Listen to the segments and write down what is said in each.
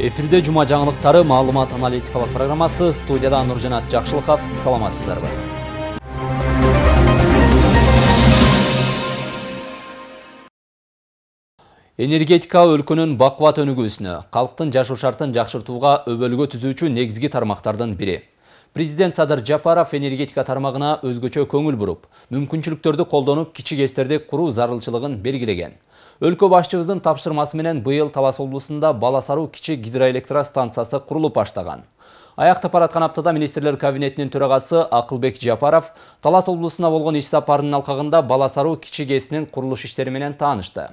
Эфирде жума жаңылыктары маалымат аналитикалык программасы, студияда Нуржанат Жакшылыков. Саламатсыздарбы. Энергетика өлкөнүн бакубат өнүгүүсүнө, калктын жашоо шартын жакшыртууга өбөлгө түзүүчү негизги тармактардын бири. Президент Садыр Жапаров энергетика тармагына өзгөчө көңүл буруп, мүмкүнчүлүктөрдү колдонуп, кичи КЭСтерди куруу зарылчылыгын белгилеген. Өлкө башчыбыздын тапшырмасы менен быйыл Талас облусунда Баласаруу кичи гидроэлектростанциясы курулуп баштаган. Аяктап бараткан аптада министрлер кабинетинин төрагасы Акылбек Жапаров Талас облусуна болгон иш сапарынын алкагында Баласаруу кичи КЭСинин курулуш иштери менен таанышты.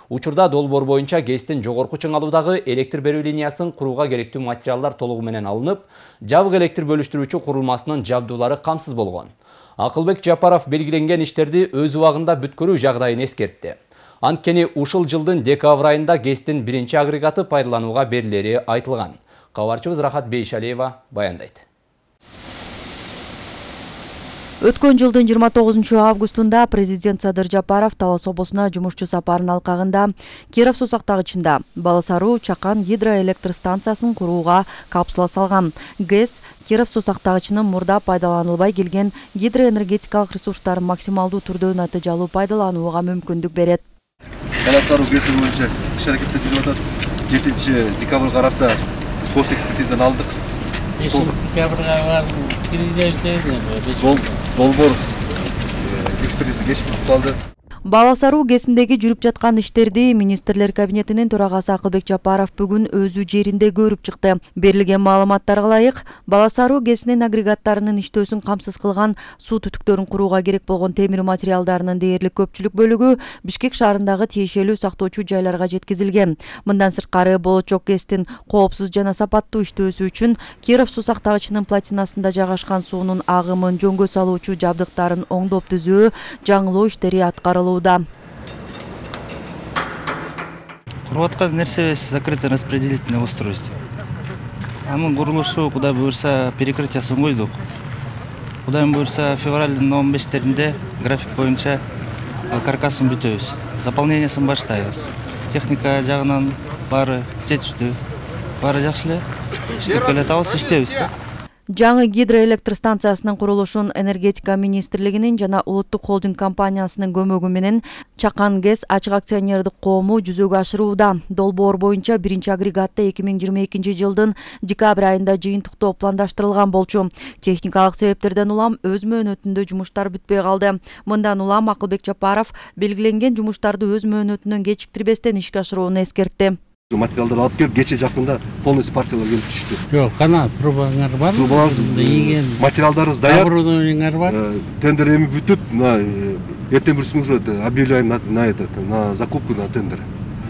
Учурда долбоор боюнча КЭСтин жогорку чыңалуудагы электр берүү линиясын курууга керектүү материалдар толугу менен алынып, жабык электр бөлүштүрүүчү курулмасынын жабдуулары камсыз болгон. Акылбек Жапаров белгиленген иштерди өз убагында бүткөрүү жагдайын эскертти. Анткени ушул жылдын декабрь айында КЭСтин биринчи агрегаты пайдаланууга берилери айтылган. Кабарчыбыз Рахат Бейшалиева баяндайт. Өткөн жылдын 29 августунда президент Садыр Жапаров Талас облусуна жумушчу сапарынын алкагында Киров сусактагычында Баласаруу Чакан гидроэлектростанциясын курууга капсула салган. КЭС Киров сусактагычынын мурда пайдаланылбай келген гидроэнергетикалык ресурстарын максималдуу түрдө натыйжалуу пайдаланууга мүмкүндүк берет. Баласаруу КЭСи боюнча иш аракеттер жүрүп атат. 7 декабрга карата пост экспертизаны алдык. 5 декабрга долбоор экспертиза кеч бүтүп калды. Баласаруу КЭСиндеги жүрүп жаткан иштерди министрлер кабинетинин төрагасы Акылбек Жапаров бүгүн өзү жеринде көрүп чыкты. Берилген маалыматтарга ылайык, Баласаруу КЭСинин агрегаттарынын иштөөсүн камсыз кылган суу түтүктөрүн курууга керек болгон темир материалдарынын дээрлик көпчүлүк бөлүгү Бишкек шаарындагы тиешелүү сактоочу жайларга жеткизилген. Мындан сырткары болочок КЭСтин коопсуз жана сапаттуу иштөөсү үчүн Киров сусактагычынын платинасында жайгашкан суунун агымын жөнгө салуучу жабдыктарын оңдоп түзүү, жаңылоо иштери аткарылууда. Куруп аткан нерсебиз закрытое распределительное устройство. Анын курулушу Кудай буюрса перекрытиясын койдук. Кудай буюрса февралдын 15-теринде график боюнча каркасын бүтөбүз. Заполнениясын баштайбыз. Техника жагынан баары жетиштүү. Баары жакшы эле. Иштеп келатабыз, иштейбиз да. Жаңы гидроэлектростанциясынын курулушун энергетика министрлигинин жана улуттук холдинг компаниясынын көмөгү менен Чакан КЭС ачык акционердик коому жүзөгө ашырууда. Долбоор боюнча биринчи агрегатты 2022 жылдын декабрь айында жыйынтыктоо пландаштырылган болчу. Техникалык себептерден улам өз мөөнөтүндө жумуштар бүтпөй калды. Мындан улам Акылбек Жапаров белгиленген жумуштарды өз мөөнөтүнөн кечиктирбестен ишке ашырууну эскертти. Материалдар алып келип, кече жакында полностью партиялар келип түштү. Жок, кана трубаңар бар. Трубаларыбыз, материалдарыбыз даяр. Оборудованиеңар бар. Тендер эми бүтүп, эртең бүрсүн уже объявляем на закупку на тендер.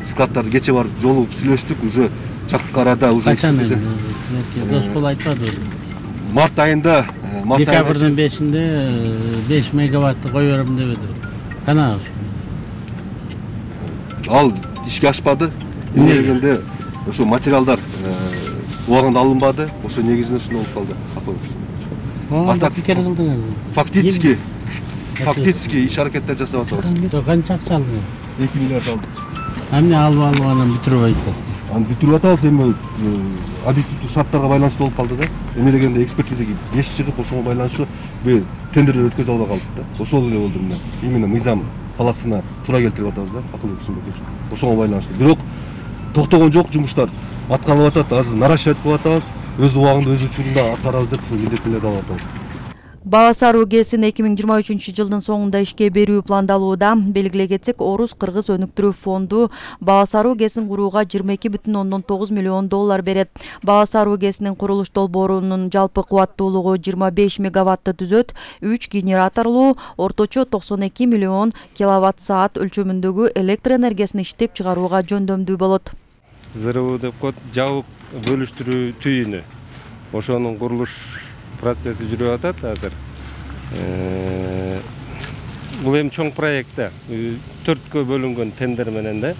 Складтарды кече барып жолугуп сүйлөштүк, уже чакырткы арада уже. Качан Доскол айтпады. Март айында, декабрдын 5-inde 5 мегаватты кое берем деп эди. Кана ал ишке ашпады. Негизинде ошо материалдар убагында алынбады. Ошо негизинде ушундай болуп калды. Ата пикер кылдыңыз. Фактически иш аракеттер жасап атабыз. Канча акча алдыңыз? 2 миллиард алдык. Эмне алып анан бүтүрүп айтасыз? Аны бүтүрүп атабыз, эми объективдүү шарттарга байланыштуу болуп калды да. Эме дегенде экспертизаге кеч чыгып, ошого байланыштуу бул тендерлер өткөзө албай калдык да. Ошол эле болду мына. Именно мыйзам палатасына туура келтирип атабыз да, Акылбек Сымбекович. Ошого байланыштуу. Бирок токтогон жок жумуштар. Аткарылып атат, азыр наращивать кылып атабыз. Өз убагында, өз учурунда аткарабыз деп ушул милдеттенерди алып атабыз. Баласаруу КЭСин 2023 жылдын соңунда ишке берүү пландалууда. Белгилей кетсек, Орус-Кыргыз өнүктүрүү фонду Баласаруу КЭСин курууга 22,9 миллион доллар берет. Баласаруу КЭСинин курулуш долбоорунун жалпы кубаттуулугу 25 мегаватты түзөт, 3 генераторлуу, орточо 92 миллион киловатт саат өлчөмүндөгү электр энергиясын иштеп чыгарууга жөндөмдүү болот. ЗРУ деп коет, жабык бөлүштүрүү түйүнү. Ошонун курулуш процесси жүрүп атат азыр. Бул эми чоң проектте 4кө бөлүнгөн тендер менен да.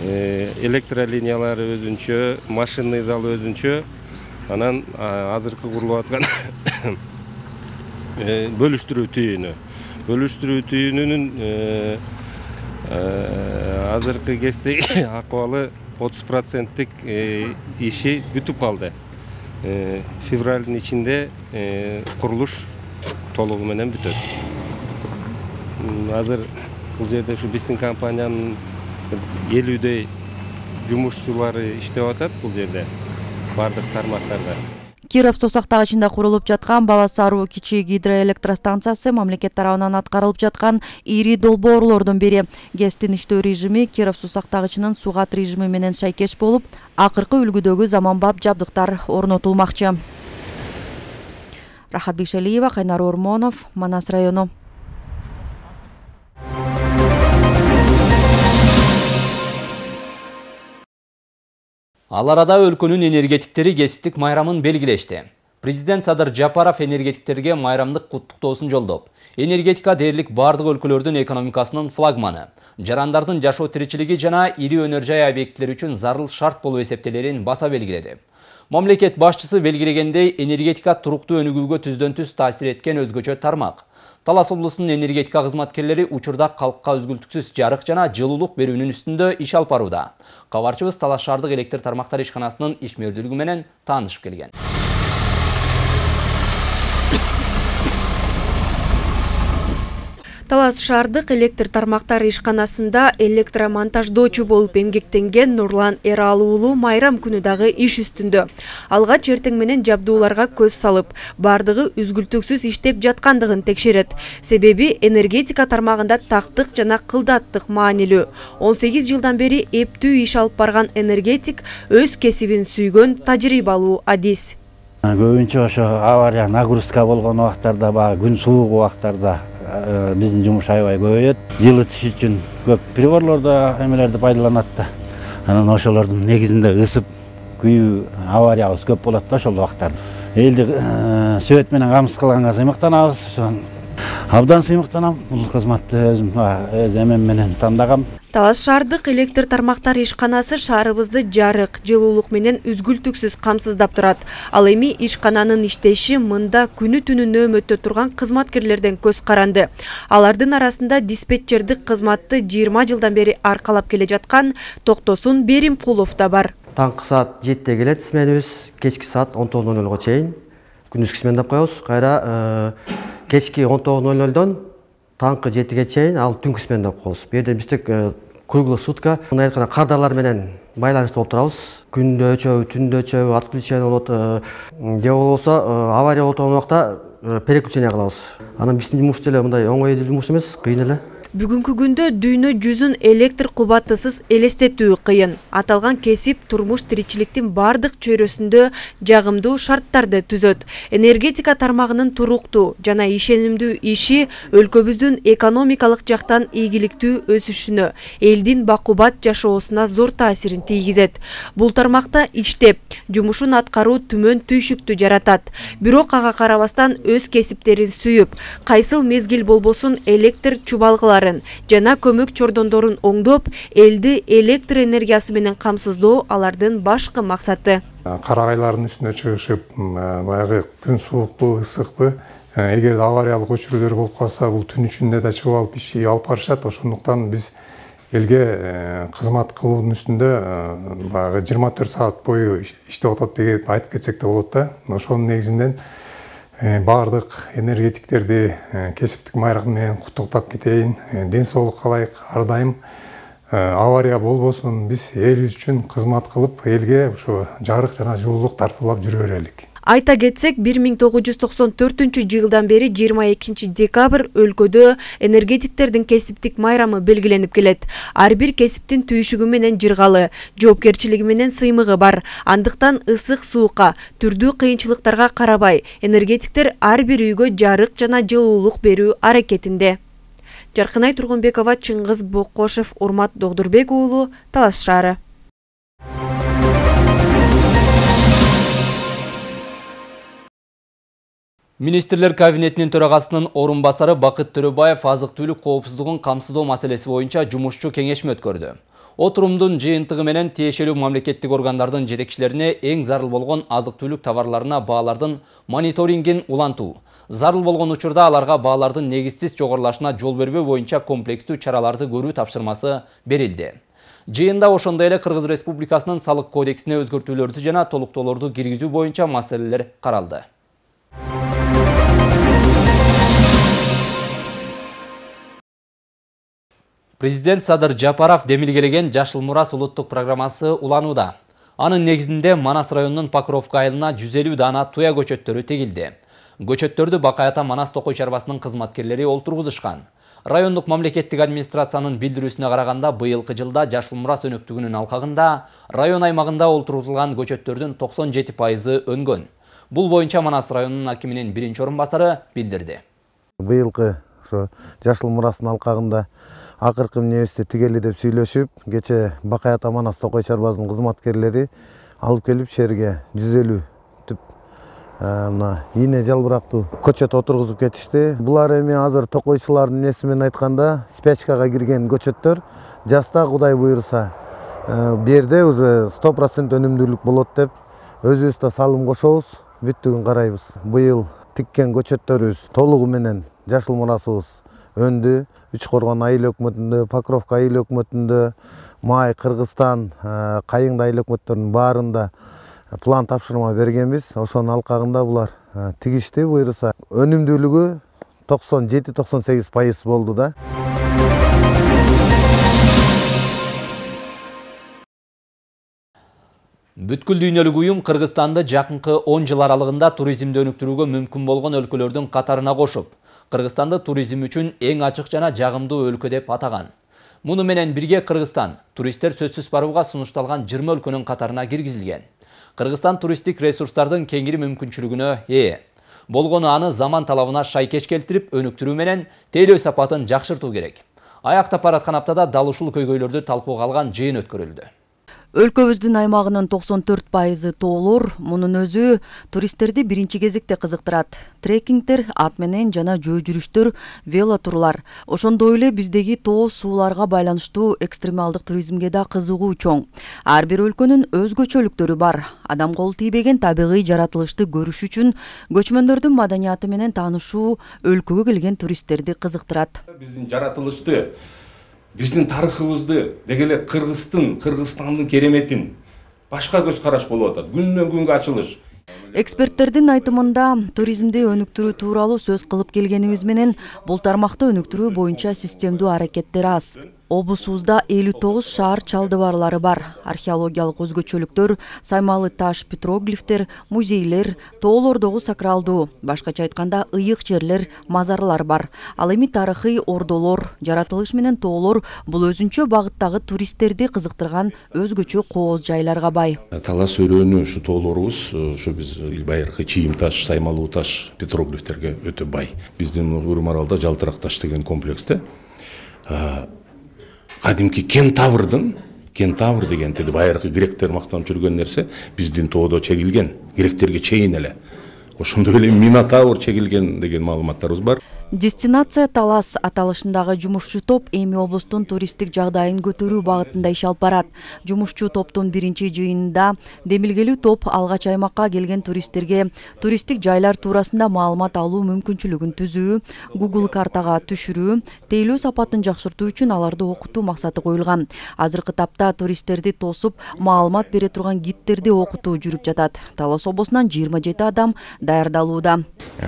Электролиниялары өзүнчө, машинный залы өзүнчө, анан азыркы курулуп аткан бөлүштүрүү түйүнү. Бөлүштүрүү түйүнүнүн азыркы КЭСтеги акыбалы 30%'lik işi бүтүп kaldı. Fevralın içinde kuruluş toluğu menen бүтөт. Hazır bu yerde şu bizim kampanyanın 50'de жумушчулары иштеп атат бул жерде бардык тармактарда. Киров сосактагычында курулуп жаткан Баласаруу кичи гидроэлектростанциясы мамлекет тарабынан аткарылып жаткан ири долбоорлордун бири. ГЭСтин иштөө режими Киров сосактагычынын сугат режими менен шайкеш болуп, акыркы үлгүдөгү заманбап жабдыктар орнотулмакчы. Рахат Бишалиева, Кайнар Ормонов, Манас району. Ал арада өлкөнүн энергетиктери кесиптик майрамын белгилешти. Президент Садыр Жапаров энергетиктерге майрамдык куттуктоосун жолдоп, энергетика дээрлик бардык өлкөлөрдүн экономикасынын флагманы, жарандардын жашоо тиричилиги жана ири өнөр жай объектилери үчүн зарыл шарт болуп эсептелерин баса белгиледи. Мамлекет башчысы белгилегендей, энергетика туруктуу өнүгүүгө түздөн-түз таасир эткен өзгөчө тармак. Талас облусунун энергетика кызматкерлери учурда калкка үзгүлтүксүз жарык жана жылуулук берүүнүн үстүндө иш алып барууда. Кабарчыбыз Талас шаардык электр тармактар ишканасынын ишмердүүлүгү менен таанышып келген. Талас шаардык электр тармактар ишканасында электромонтаждоочу болуп эмгектенген Нурлан Эралы уулу майрам күнү дагы иш үстүндө. Алгач эртең менен жабдууларга көз салып, бардыгы үзгүлтүксүз иштеп жаткандыгын текшерет. Себеби энергетика тармагында тактык жана кылдаттык маанилүү. 18 жылдан бери эптүү иш алып барган энергетик өз кесибин сүйгөн тажрыйбалуу адис. Көбүнчө ошо авария нагрузка болгон убактарда, күн суук убактарда биздин жумуш аябай көбөйөт. Жылытыш үчүн көп приборлорду эмелерди пайдаланат да. Анан ошолордун негизинде ысып күйүү авариябыз көп болот да ошол убактарда. Элди сөйөт менен камсыз кылганга сыймыктанабыз. Абдан сыймыктанам. Бул кызматты өзүм өз эмем менен тандагам. Талас шаардык электр тармактар ишканасы шаарыбызды жарык, жылуулук менен үзгүлтүксүз камсыздап турат. Ал эми ишкананын иштеши мында күнү-түнү нөөмөттө турган кызматкерлерден көз каранды. Алардын арасында диспетчердик кызматты 20 жылдан бери аркалап келе жаткан Токтосун Беримкулов да бар. Таңкы саат 7-те келет сменибиз, кечки саат 19:00-го чейин күндүзгү сменде коебуз. Кайра кечки 19:00-дон таңкы 7-ге чейин ал түнкү сменде коебуз. Бу жерде биздик круглый сутка мына айтканда кардарлар менен байланышта болуп турабыз. Күндө өчөбү, түндө өчөбү, отключение болот. Же болбосо авария болуп турган убакта переключение кылабыз. Анан биздин жумуш деле мындай оңой жумуш эмес, кыйын эле. Бүгүнкү күндө дүйнө жүзүн электр кубаттысыз элестетүү кыйын. Аталган кесип турмуш тиричиликтин бардык чөйрөсүндө жагымдуу шарттарды түзөт. Энергетика тармагынын туруктуу жана ишенимдүү иши өлкөбүздүн экономикалык жактан ийгиликтүү өсүшүнө, элдин бакубат жашоосуна зор таасирин тийгизет. Бул тармакта иштеп, жумушун аткаруу түмөн түйшүктү жаратат. Бирок ага карабастан өз кесиптерин сүйүп, кайсыл мезгил болбосун электр чубалгылары жана көмөк чордондорун оңдоп, элди электр энергиясы менен камсыздоо алардын башкы максаты. Карагайлардын үстүнө чыгышып, баягы күн суукту, ысыкпы, эгер авариялык өчүрүүлөр болуп калса, бул түн ичинде да чыгып алып иши алып барышат. Ошондуктан биз элге кызмат кылуунун үстүндө баягы 24 саат бою иштеп атат деп айтып кетсек да болот да. Ошонун негизинен бардык энергетиктерди кесиптик майрам менен куттуктап кетейин. Ден соолук каалайык, ар дайым авария болбосун, биз эл үчүн кызмат кылып, элге ушу жарык жана жылуулук тартуулап жүрө берелик. Айта кетсек, 1994-жылдан бери 22 декабрь өлкөдө энергетиктердин кесиптик майрамы белгиленип келет. Ар бир кесиптин түйшүгү менен жыргалы, жоопкерчилиги менен сыймыгы бар. Андыктан ысык суукка, түрдүү кыйынчылыктарга карабай, энергетиктер ар бир үйгө жарык жана жылуулук берүү аракетинде. Жаркынай Тургунбекова, Чыңгыз Боккошев, Урмат Догдурбек уулу, Талас шаары. Министрлер кабинетинин төрагасынын орун басары Бакыт Төрөбаев азык-түлүк коопсуздугун камсыздоо маселеси боюнча жумушчу кеңешме өткөрдү. Отурумдун жыйынтыгы менен тиешелүү мамлекеттик органдардын жетекчилерине эң зарыл болгон азык-түлүк товарларына баалардын мониторингин улантуу, зарыл болгон учурда аларга баалардын негизсиз жогорулашына жол бербөө боюнча комплекстүү чараларды көрүү тапшырмасы берилди. Жыйында ошондой эле Кыргыз Республикасынын салык кодексине өзгөртүүлөрдү жана толуктоолорду киргизүү боюнча маселелер каралды. Президент Садыр Жапаров демилгелеген Жашыл Мурас улуттук программасы уланууда. Анын негизинде Манас районунун Покровка айылына 150 дана туя көчөттөрү тегилди. Көчөттөрдү Бакай Ата Манас Токой чарбасынын кызматкерлери олтургузушкан. Райондук мамлекеттик администрациянын билдирүүсүнө караганда, быйылкы жылда Жашыл Мурас өнөктүгүнүн алкагында район аймагында олтургузулган көчөттөрдүн 97% өнгөн. Бул боюнча Манас районунун акиминин биринчи орун басары билдирди. Быйылкы Жашыл Мурастын алкагында акыркы эмнебизди тигели деп сүйлөшүп, кече Бакай Ата Манас Токой чарбасынын кызматкерлери алып келип шерге 150 түп мына ийне жалбырактуу көчөт отургузуп кетишти. Булар эми азыр токойчулардын эмеси менен айтканда спячкага кирген көчөттөр. Жаста Кудай буйруса берде уже 100% өнүмдүүлүк болот деп өзүбүз да салым кошобуз, бүттүгүн карайбыз. Быйыл тиккен көчөттөрүбүз толугу менен Жашыл Мурасыбыз өндү. Үч Коргон айыл өкмөтүндө, Покровка айыл өкмөтүндө, Май, Кыргызстан, Кайыңды айыл өкмөттөрүнүн баарында план тапшырма бергенбиз. Ошонун алкагында булар тигишти буйруса. Өнүмдүүлүгү 97-98% болду да. Бүткүл дүйнөлүк уюм Кыргызстанды жакынкы 10 жыл аралыгында туризмди өнүктүрүүгө мүмкүн болгон өлкөлөрдүн катарына кошуп, Кыргызстанды туризм үчүн эң ачык жана жагымдуу өлкө деп атаган. Муну менен бирге Кыргызстан туристтер сөзсүз барууга сунушталган 20 өлкөнүн катарына киргизилген. Кыргызстан туристтик ресурстардын кеңири мүмкүнчүлүгүнө ээ. Болгону аны заман талабына шайкеш келтирип, өнүктүрүү менен тейлөө сапатын жакшыртуу керек. Аяктап бараткан аптада дал ушул көйгөйлөрдү талкууга алган жыйын өткөрүлдү. Өлкөбүздүн аймагынын 94% тоолор, мунун өзү туристтерди биринчи кезекте кызыктырат. Трекингтер, ат менен жана жөө жүрүштөр, велотурлар. Ошондой эле биздеги тоо сууларга байланыштуу экстремалдык туризмге да кызыгуу чоң. Ар бир өлкөнүн өзгөчөлүктөрү бар. Адам кол тийбеген табигый жаратылышты көрүш үчүн көчмөндөрдүн маданияты менен таанышуу өлкөгө келген туристтерди кызыктырат. Биздин жаратылышты, биздин тарыхыбызды, деги эле Кыргызстандын кереметин башка көз караш болуп атат. Күндөн күнгө ачылыш. Эксперттердин айтымында туризмди өнүктүрүү тууралуу сөз кылып келгенибиз менен бул тармакты өнүктүрүү боюнча системдүү аракеттер аз. Облусубузда 59 шаар чалдыбарлары бар. Археологиялык өзгөчөлүктөр, саймалы таш петроглифтер, музейлер, тоолордогу сакралдуу, башкача айтканда ыйык жерлер, мазарлар бар. Ал эми тарыхый ордолор, жаратылыш менен тоолор бул өзүнчө багыттагы туристтерди кызыктырган өзгөчө кооз жайларга бай. Талас өрөөнү ушу тоолорубуз, ушу биз байыркы чийим таш, саймалуу таш, петроглифтерге өтө бай. Биздин Урмаралда Жалтырак таш деген комплексте кадимки кентавр деген байыркы гректер мактанып жүргөн нерсе биздин тоодо чегилген, гректерге чейин эле. Ошондой эле Минотавр чегилген деген маалыматтарыбыз бар. Дестинация Талас аталышындагы жумушчу топ эми облустун туристтик жагдайын көтөрүү багытында иш алып барат. Жумушчу топтун биринчи жыйынында демилгелүү топ алгач аймакка келген туристтерге туристтик жайлар туурасында маалымат алуу мүмкүнчүлүгүн түзүү, Google картага түшүрүү, тейлөө сапатын жакшыртуу үчүн аларды окутуу максаты коюлган. Азыркы тапта туристтерди тосуп, маалымат бере турган гидтерди окутуу жүрүп жатат. Талас облусунан 27 адам даярдалууда.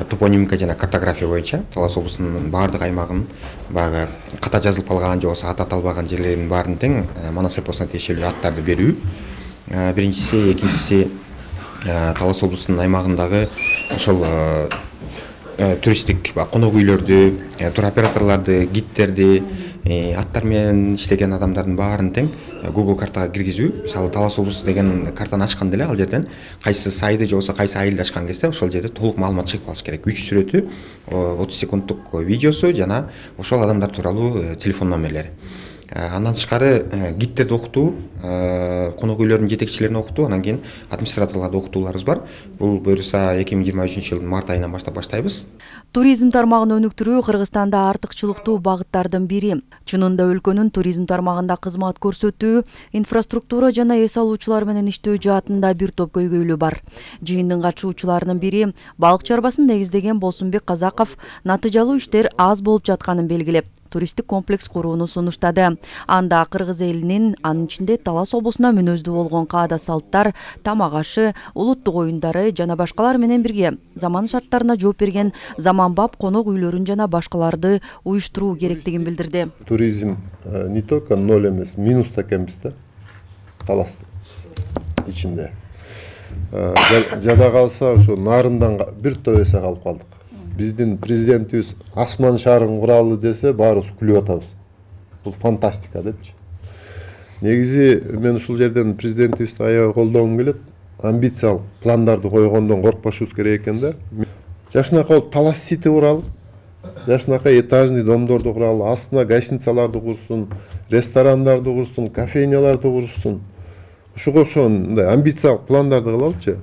Топонимика жана картография боюнча Талас облусунун баардык аймагын баягы ката жазылып калган же болбосо ат аталбаган жерлердин баарын тең Манас эпосуна тиешелүү аттарды берүү. Биринчиси, экинчиси Талас облусунун аймагындагы ошол туристтик конок үйлөрдү, туроператорлорду, гидтерди, аттар менен иштеген адамдардын баарын тең Google картага киргизүү. Мисалы Талас облусу деген картаны ачканда эле ал жерден кайсы сайды же болбосо кайсы айылды ачкан кезде ошол жерде толук маалымат чыгып калыш керек. 3 сүрөтү, 30 секунддук видеосу жана ошол адамдар тууралуу телефон номерлери. Андан тышкары гидтерди окутуу, конок үйлөрдүн жетекчилерин окутуу, анан кийин администраторлорду окутууларыбыз бар. Бул буюрса 2023 жылдын март айынан баштап баштайбыз. Туризм тармагын өнүктүрүү Кыргызстанда артыкчылыктуу багыттардын бири. Чынында өлкөнүн туризм тармагында кызмат көрсөтүү, инфраструктура жана эс алуучулар менен иштөө жаатында бир топ көйгөйлүү бар. Жыйындын катышуучуларынын бири балык чарбасын негиздеген Болсунбек Казаков натыйжалуу иштер аз болуп жатканын белгилеп, туристтик комплекс курууну сунуштады. Анда Кыргыз элинин, анын ичинде Талас облусуна мүнөздүү болгон каада салттар, тамак ашы, улуттук оюндары жана башкалар менен бирге заман шарттарына жооп берген заманбап конок үйлөрүн жана башкаларды уюштуруу керектигин билдирди. Туризм не только ноль эмес, минуста экенбиз да, Таластын ичинде. Жада калса ошо нарындан бир топ эсе калып калдык. Биздин президентибиз асман шарын куралы десе баарыбыз күлүп атабыз. Бул фантастика депчи. Негизи мен ушул жерден президентибизди аябай колдогум келет. Амбициялык пландарды койгондон коркпошубуз керек экен да. Жашынакай Талас Сити куралы, жашынакай этажный домдорду куралы, астына гостиницаларды курсун, ресторандарды курсун, кофейняларды курсун. Ушуга окшогон амбициялык пландарды кылалычы.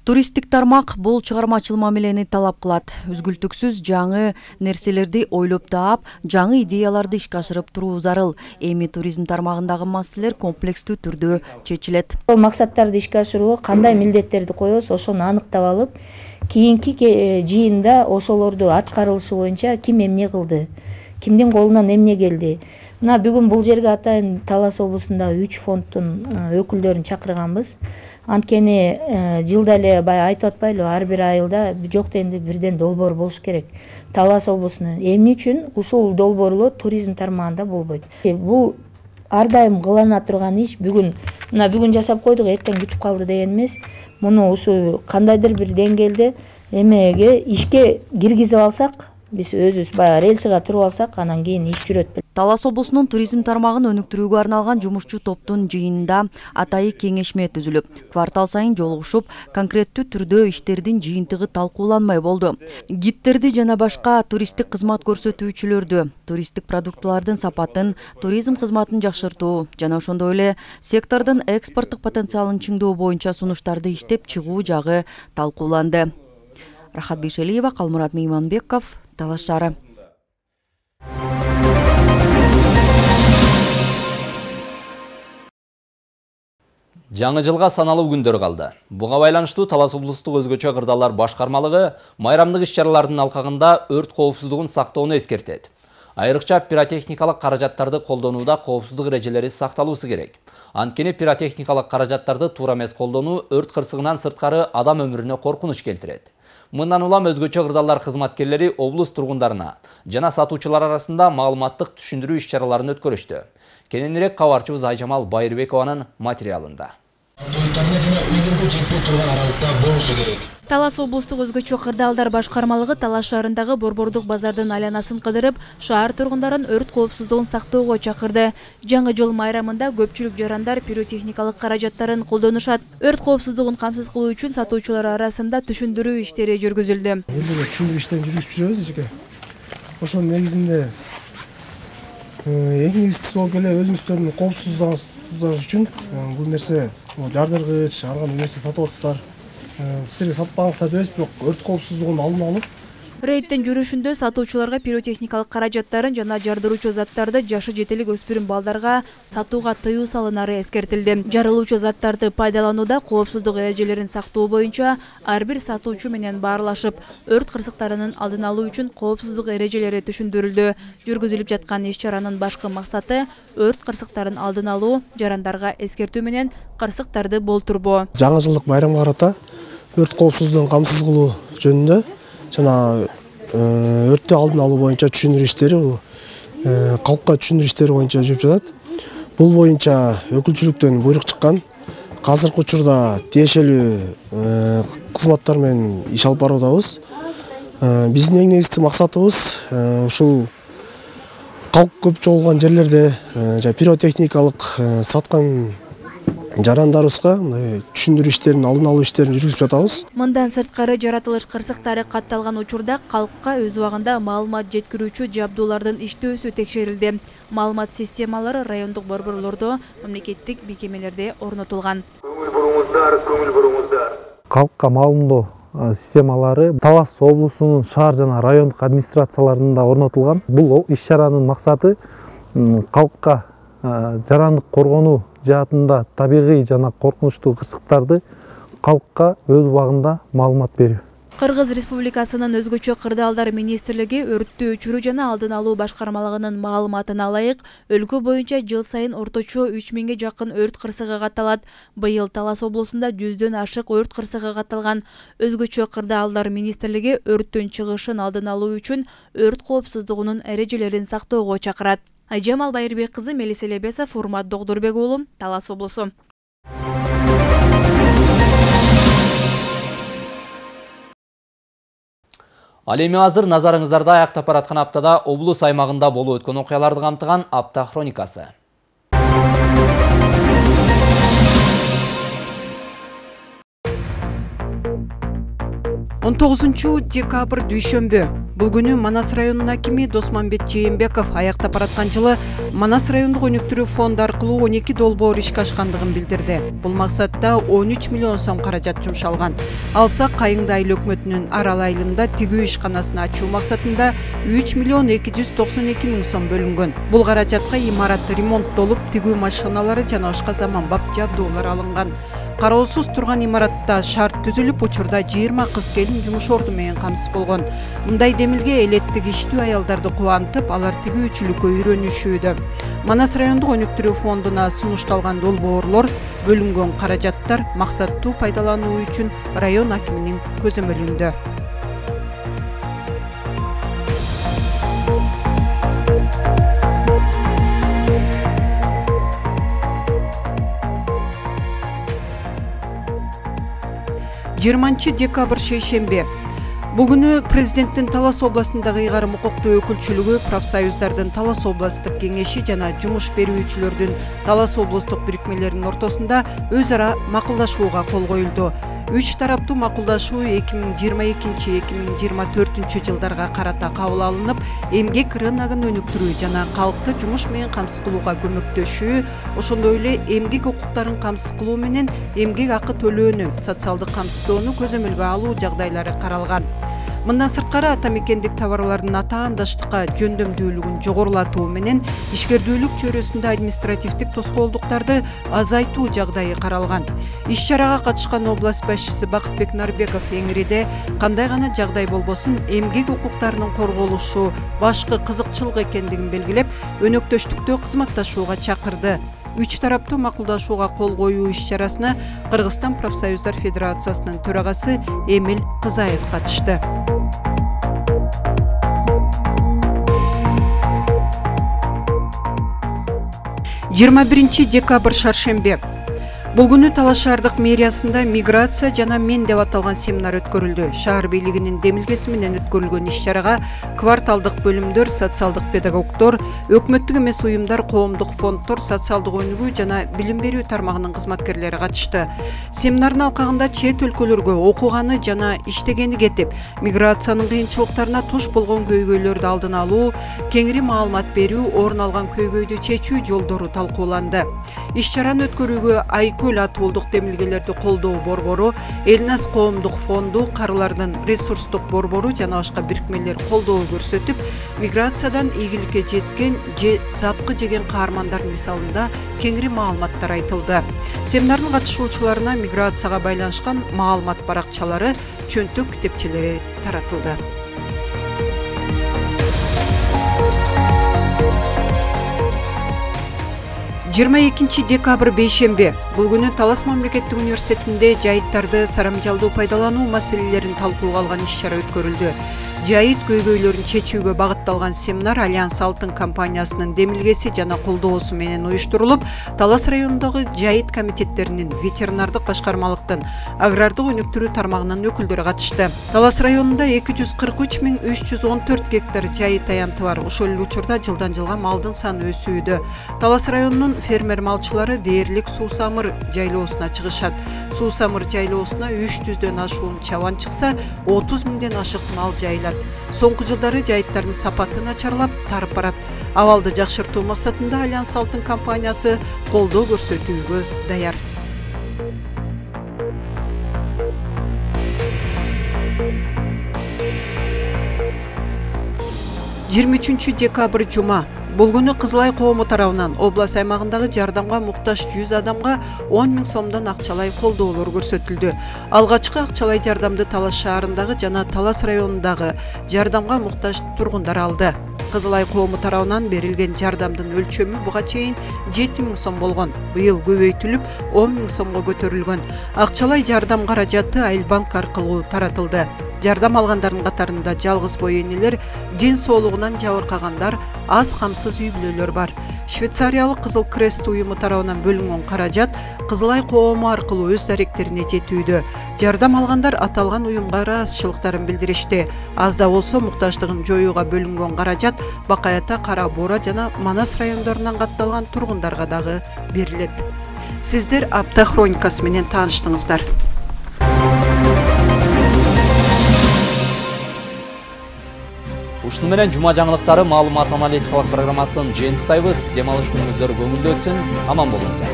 Туристтик тармак бул чыгармачыл мамилени талап кылат. Үзгүлтүксүз жаңы нерселерди ойлоп таап, жаңы идеяларды ишке ашырып туруу зарыл. Эми туризм тармагындагы маселелер комплекстүү түрдө чечилет. Максаттарды ишке ашырууга кандай милдеттерди коебуз, ошону аныктап алып, кийинки жыйында ошолорду аткарылышы боюнча ким эмне кылды, кимдин колунан эмне келди. Мына бүгүн бул жерге атайын Талас облусунда 3 фонддун өкүлдөрүн чакырганбыз. Анткени жылда эле баягы айтып атпайлыбы, ар бир айылда жок дегенде бирден долбоор болуш керек. Талас облусунун эмне үчүн ушул долбоорлор туризм тармагында болбойт. Бул ар дайым кылына турган иш. Бүгүн жасап койдук, эртең күтүп калды деген эмес. Муну ушу кандайдыр бир деңгээлде эмеге ишке киргизип алсак, биз өзүбүз баягы рельсиге туруп алсак, анан кийин иш жүрөт. Талас облусунун туризм тармагын өнүктүрүүгө арналган жумушчу топтун жыйынында атайы кеңешме түзүлүп, квартал сайын жолугушуп, конкреттүү түрдө иштердин жыйынтыгы талкууланмай болду. Гидтерди жана башка туристтик кызмат көрсөтүүчүлөрдү, туристтик продуктылардын сапатын, туризм кызматын жакшыртуу жана ошондой эле сектордун экспорттук потенциалын чыңдоо боюнча сунуштарды иштеп чыгуу жагы талкууланды. Рахат Бейшелиева, Калмурат Мейманбеков, Талас шаары. Жаңы жылга саналуу күндөр калды. Буга байланыштуу Талас облустук өзгөчө кырдаалар башкармалыгы майрамдык иш-чаралардын алкагында өрт коопсуздугун сактоону эскертет. Айрыкча пиротехникалык каражаттарды колдонууда коопсуздук эрежелери сакталуусу керек. Анткени пиротехникалык каражаттарды туура эмес колдонуу өрт кырсыгынан сырткары адам өмүрүнө коркунуч келтирет. Мындан улам өзгөчө кырдаалар кызматкерлери облус тургундарына жана сатуучулар арасында маалыматтык түшүндүрүү иш-чараларын өткөрүштү. Кененирээк кабарчыбыз Айжамал Байырбекованын материалында. Талас облустук өзгөчө кырдаалдар башкармалыгы Талас шаарындагы Борбордук базардын айланасын кыдырып, шаар тургундарын өрт коопсуздугун сактоого чакырды. Жаңы жыл майрамында көпчүлүк жарандар пиротехникалык каражаттарын колдонушат. Өрт коопсуздугун камсыз кылуу үчүн сатуучулар арасында түшүндүрүү иштери жүргүзүлдү. Түшүндүрүү иштерин жүргүзүп жүрөбүз эжеке. Ошонун негизинде эң негизгиси болуп эле өзүңүздөрдүн коопсуздугуңуз үчүн бул нерсе жардыргыч, ар кандай нерсе сатып атсыздар. Силер сатпаңыздар дебейбиз, бирок өрт коопсуздугун алдын алып. Рейдтин жүрүшүндө сатуучуларга пиротехникалык каражаттарын жана жардыруучу заттарды жашы жетелик өспүрүм балдарга сатууга тыюу салынары эскертилди. Жарылуучу заттарды пайдаланууда коопсуздук эрежелерин сактоо боюнча ар бир сатуучу менен баарлашып, өрт кырсыктарынын алдын алуу үчүн коопсуздук эрежелери түшүндүрүлдү. Жүргүзүлүп жаткан иш-чаранын башкы максаты өрт кырсыктарын алдын алуу, жарандарга эскертүү менен кырсыктарды болтурбоо. Жаңы жылдык майрамга карата өрт коопсуздугун камсыз кылуу жөнүндө жана өрттү алдын алуу боюнча түшүндүрүү иштери, бул калкка түшүндүрүү иштери боюнча жүрүп жатат. Бул боюнча өкүлчүлүктөн буйрук чыккан. Азыркы учурда тиешелүү кызматтар менен иш алып баруудабыз. Биздин эң негизги максатыбыз ушул калк көп чогулган жерлерде пиротехникалык саткан жарандарыбызга түшүндүрүү иштерин, алдын алуу иштерин жүргүзүп жатабыз. Мындан сырткары жаратылыш кырсыктары катталган учурда калкка өз убагында маалымат жеткирүүчү жабдуулардын иштөөсү текшерилди. Маалымат системалары райондук борборлордо, мамлекеттик мекемелерде орнотулган. Калкка маалымдоо системалары Талас облусунун шаар жана райондук администрацияларында орнотулган. Бул иш-чаранын максаты калкка жарандык коргонуу жаатында табигый жана коркунучтуу кырсыктарды калкка өз убагында маалымат берүү. Кыргыз Республикасынын өзгөчө кырдаалдар министрлиги өрттү өчүрүү жана алдын алуу башкармалыгынын маалыматына ылайык өлкө боюнча жыл сайын орточо 3000ге жакын өрт кырсыгы катталат. Быйыл Талас облусунда 100дөн ашык өрт кырсыгы катталган. Өзгөчө кырдаалдар министрлиги өрттүн чыгышын алдын алуу үчүн өрт коопсуздугунун эрежелерин сактоого чакырат. Айжамал Байырбек кызы, Мелис Элебесов, Урмат Догдурбек уулу, Талас облусу. Ал эми азыр назарыңыздарда аяктап бараткан аптада облус аймагында болуп өткөн окуяларды камтыган апта хроникасы. 19 декабрь дүйшөмбү. Бул күнү Манас районунун акими Досманбет Жээнбеков аяктап бараткан жылы Манас райондук өнүктүрүү фонду аркылуу 12 долбоор ишке ашкандыгын билдирди. Бул максатта 13 миллион сом каражат жумшалган. Алсак Кайыңды айыл өкмөтүнүн арал айылында тигүү ишканасын ачуу максатында 3 миллион 292 миң сом бөлүнгөн. Бул каражатка имарат ремонттолуп, тигүү машиналары жана башка заманбап жабдуулар алынган. Кароосуз турган имаратта шарт түзүлүп, учурда 20 кыз-келин жумуш орду менен камсыз болгон. Мындай демилге элеттик иштүү аялдарды кубантып, алар тигүүчүлүккө үйрөнүшүүдө. Манас райондук өнүктүрүү фондуна сунушталган долбоорлор, бөлүнгөн каражаттар максаттуу пайдалануу үчүн район акиминин көзөмөлүндө. Декабрь шейшембе. Бул күнү президенттин Талас областындагы ыйгарым укуктуу өкүлчүлүгү, профсоюздардын Талас областтык кеңеши жана жумуш берүүчүлөрдүн Талас областтык бирикмелеринин ортосунда өз ара макулдашууга кол коюлду. 3 тараптуу макулдашуу 2022-2024 жылдарга карата кабыл алынып, эмгек рыногун өнүктүрүү жана калкты жумуш менен камсыз кылууга көмөктөшүү, ошондой эле эмгек укуктарын камсыз кылуу менен эмгек акы төлөөнү, социалдык камсыздоону көзөмөлгө алуу жагдайлары каралган. Мындан сырткары ата мекендик товарлардын атаандаштыкка жөндөмдүүлүгүн жогорулатуу менен ишкердүүлүк чөйрөсүндө административдик тоскоолдуктарды азайтуу жагдайы каралган. Иш-чарага катышкан область башчысы Бакытбек Нарбеков Эңириде кандай гана жагдай болбосун эмгек укуктарынын корголушу башкы кызыкчылык экендигин белгилеп, өнөктөштүктө кызматташууга чакырды. 3 тараптуу макулдашууга кол коюу иш-чарасына Кыргызстан профсоюздар федерациясынын төрагасы Эмил Кызаев катышты. 21 декабрь шаршембе. Бул күнү Талас шаардык мэриясында миграция жана мен деп аталган семинар өткөрүлдү. Шаар бийлигинин демилгеси менен өткөрүлгөн иш-чарага кварталдык бөлүмдөр, социалдык педагогдор, өкмөттүк эмес уюмдар, коомдук фонддор, социалдык өнүгүү жана билим берүү тармагынын кызматкерлери катышты. Семинардын алкагында чет өлкөлөргө окуганы жана иштегени кетип, миграциянын кыйынчылыктарына туш болгон көйгөйлөрдү алдын алуу, кеңири маалымат берүү, орун алган көйгөйдү чечүү жолдору талкууланды. Иш-чараны өткөрүүгө Айкөл атуулдук демилгелерди колдоо борбору, Элнас коомдук фонду, карылардын ресурстук борбору жана башка бирикмелер колдоо көрсөтүп, миграциядан ийгиликке жеткен же запкы жеген каармандардын мисалында кеңири маалыматтар айтылды. Семинардын катышуучуларына миграцияга байланышкан маалымат баракчалары, чөнтөк китепчелери таратылды. 22 декабрь бейшембе. Бул күнү Талас мамлекеттик университетинде жайыттарды сарамжалдуу пайдалануу маселелерин талкууга алган иш-чара өткөрүлдү. Жайыт көйгөйлөрүн чечүүгө багытталган семинар Альянс Алтын компаниясынын демилгеси жана колдоосу менен уюштурулуп, Талас районундагы жайыт комитеттеринин, ветеринардык башкармалыктын, агрардык өнүктүрүү тармагынын өкүлдөрү катышты. Талас районунда 243.314 гектар жайыт аянты бар. Ошол эле учурда жылдан жылга малдын саны өсүүдө. Талас районунун фермер малчылары дээрлик Суусамыр жайлоосуна чыгышат. Суусамыр жайлоосуна 300дөн ашуун чабан чыкса, 30 миңден ашык мал жайылат. Соңку жылдары жайыттардын сапаты начарлап, тарып барат. Абалды жакшыртуу максатында Альянс Алтын компаниясы колдоо көрсөтүүгө даяр. Декабрь жума. Бул күнү Кызылай коому тарабынан область аймагындагы жардамга муктаж 100 адамга 10 000 сомдон акчалай колдоолор көрсөтүлдү. Алгачкы акчалай жардамды Талас шаарындагы жана Талас районундагы жардамга муктаж тургундар алды. Кызылай коому тарабынан берилген жардамдын өлчөмү буга чейин 7 000 сом болгон. Быйыл көбөйтүлүп 10 000 сомго көтөрүлгөн. Акчалай жардам каражаты Айлбанк аркылуу таратылды. Жардам алгандардын катарында жалгыз бой энелер, ден соолугунан жабыркагандар, аз камсыз үй бүлөлөр бар. Швейцариялык Кызыл Крест уюму тарабынан бөлүнгөн каражат Кызылай коому аркылуу өз даректерине жетүүдө. Жардам алгандар аталган уюмга ыраазычылыктарын билдиришти. Аз да болсо муктаждыгын жоюуга бөлүнгөн каражат Бакаята, Кара Буура жана Манас райондорунан катталган тургундарга дагы берилет. Сиздер апта хроникасы менен тааныштыңыздар. Ушуну менен жума жаңылыктары маалымат аналитикалык программасын жыйынтыктайбыз. Дем алыш күнүңүздөр көңүлдүү өтсүн, аман болуңуздар.